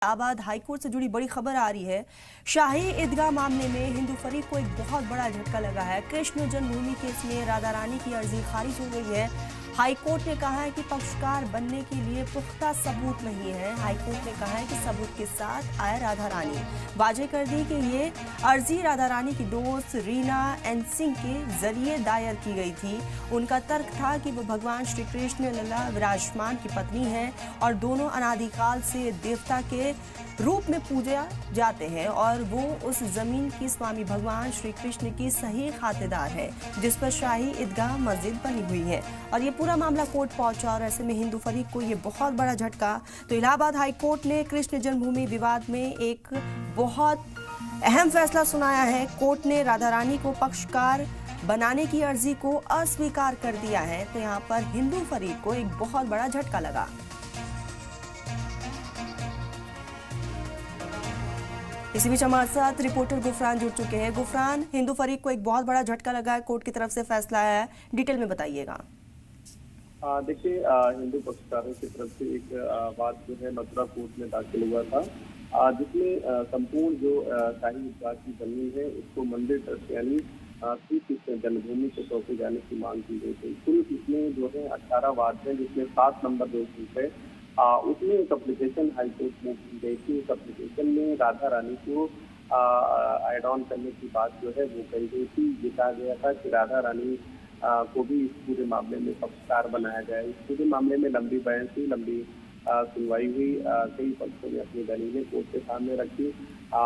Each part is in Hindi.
इलाहाबाद हाईकोर्ट से जुड़ी बड़ी खबर आ रही है। शाही ईदगाह मामले में हिंदू फरीक को एक बहुत बड़ा झटका लगा है। कृष्ण जन्मभूमि केस में राधा रानी की अर्जी खारिज हो गई है। हाईकोर्ट ने कहा है कि पक्षकार बनने के लिए पुख्ता सबूत नहीं है। हाईकोर्ट ने कहा है कि सबूत के साथ आए राधा रानी वाजे कर दी कि ये अर्जी राधा रानी की दोस्त रीना एन सिंह के जरिए दायर की गई थी। उनका तर्क था कि वो भगवान श्री कृष्ण लला विराजमान की पत्नी है और दोनों अनादिकाल से देवता के रूप में पूजा जाते हैं और वो उस जमीन की स्वामी भगवान श्री कृष्ण की सही खातेदार है जिस पर शाही ईदगाह मस्जिद बनी हुई है। और ये पूरा मामला कोर्ट पहुंचा और ऐसे में हिंदू फरीक को ये बहुत बड़ा झटका। तो इलाहाबाद हाई कोर्ट ने कृष्ण जन्मभूमि विवाद में एक बहुत अहम फैसला सुनाया है। कोर्ट ने राधा रानी को पक्षकार बनाने की अर्जी को अस्वीकार कर दिया है। तो यहाँ पर हिंदू फरीक को एक बहुत बड़ा झटका लगा। इसी बीच हमारे साथ रिपोर्टर गुफरान जुड़ चुके हैं। गुफरान, हिंदू फरीक को एक बहुत बड़ा झटका लगा है, कोर्ट की तरफ से फैसला आया है, डिटेल में बताइएगा। देखिए, हिंदू पक्षकारों की तरफ से एक बात जो है मथुरा कोर्ट में दाखिल हुआ था, जिसमें संपूर्ण जो शाही ईदगाह की जमीन है उसको मंदिर ट्रस्ट यानी श्री कृष्ण जन्मभूमि को सौंपे जाने की मांग की गई थी। कुल इसमें जो है 18 वार्ड है, जिसमें 7 नंबर जो सीट है उसमें एक एप्लीकेशन हाईकोर्ट में की गई थी। उस एप्लीकेशन में राधा रानी को एड ऑन करने की बात जो है वो कही गई थी। ये कहा गया था कि राधा रानी को भी इस पूरे मामले में पक्षकार बनाया जाए। इस पूरे मामले में लंबी बहस हुई, लंबी सुनवाई हुई, कई पक्षों ने अपनी दलीलें कोर्ट के सामने रखी।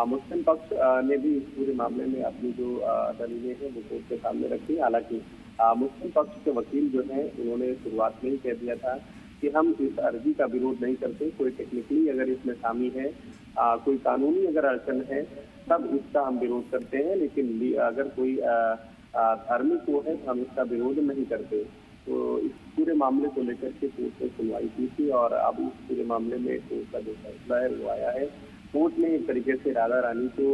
मुस्लिम पक्ष ने भी इस पूरे मामले में अपनी जो दलीलें हैं वो कोर्ट के सामने रखी। हालांकि मुस्लिम पक्ष के वकील जो हैं उन्होंने शुरुआत में ही कह दिया था कि हम इस अर्जी का विरोध नहीं करते। कोई टेक्निकली अगर इसमें खामी है, कोई कानूनी अगर अड़चन है, तब इसका हम विरोध करते हैं, लेकिन अगर कोई धार्मिक वो है तो हम इसका विरोध नहीं करते। तो इस पूरे मामले को लेकर के कोर्ट ने सुनवाई की थी और अब इस पूरे मामले में कोर्ट का जो फैसला है वो आया है। कोर्ट ने एक तरीके से राधा रानी को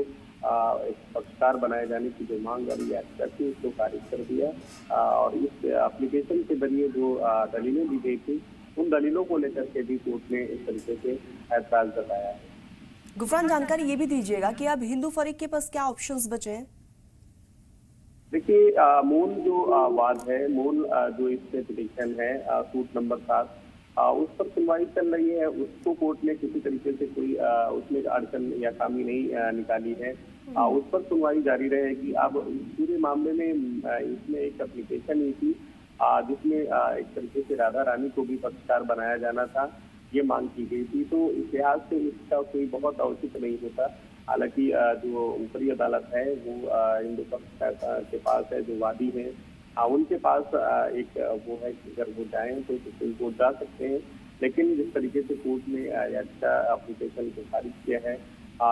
एक पक्षकार बनाए जाने की जो मांग वाली याचिका थी उसको खारिज कर दिया और इस एप्लीकेशन के जरिए जो दलीलें दी गई थी उन दलीलों को लेकर के भी कोर्ट ने इस तरीके से ऐतराज जताया है। गुफरान, जानकारी ये भी दीजिएगा कि अब हिंदू फरीक के पास क्या ऑप्शंस बचे हैं? देखिए, मूल जो वाद है, मूल जो इसमें पिटीशन है सूट नंबर 7 उस पर सुनवाई चल रही है। उसको कोर्ट ने किसी तरीके से कोई उसमें अड़चन या खामी नहीं निकाली है। उस पर सुनवाई जारी रहेगी। अब इस पूरे मामले में इसमें एक एप्लीकेशन ही थी जिसमें एक तरीके से राधा रानी को भी पक्षकार बनाया जाना था, ये मांग की गई थी। तो इस लिहाज से इसका कोई बहुत औचित्य नहीं होता। हालांकि जो ऊपरी अदालत है वो हिंदू पक्ष के पास है, जो वादी है उनके पास एक वो है कि अगर वो जाएं तो सुप्रीम कोर्ट जा सकते हैं। लेकिन जिस तरीके से कोर्ट ने याचिका एप्लीकेशन को खारिज किया है,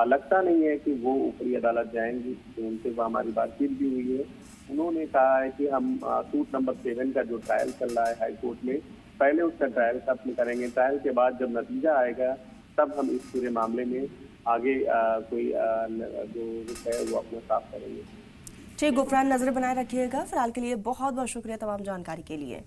लगता नहीं है कि वो ऊपरी अदालत जाएंगी। तो उनसे हमारी बातचीत भी हुई है। उन्होंने कहा है कि हम सूट नंबर 7 का जो ट्रायल चल रहा है हाई कोर्ट में, पहले उसका ट्रायल खत्म करेंगे। ट्रायल के बाद जब नतीजा आएगा तब हम इस पूरे मामले में आगे कोई जो रुख है वो अपना साफ करेंगे। ठीक गुफरान, नजर बनाए रखिएगा। फिलहाल के लिए बहुत बहुत शुक्रिया तमाम जानकारी के लिए।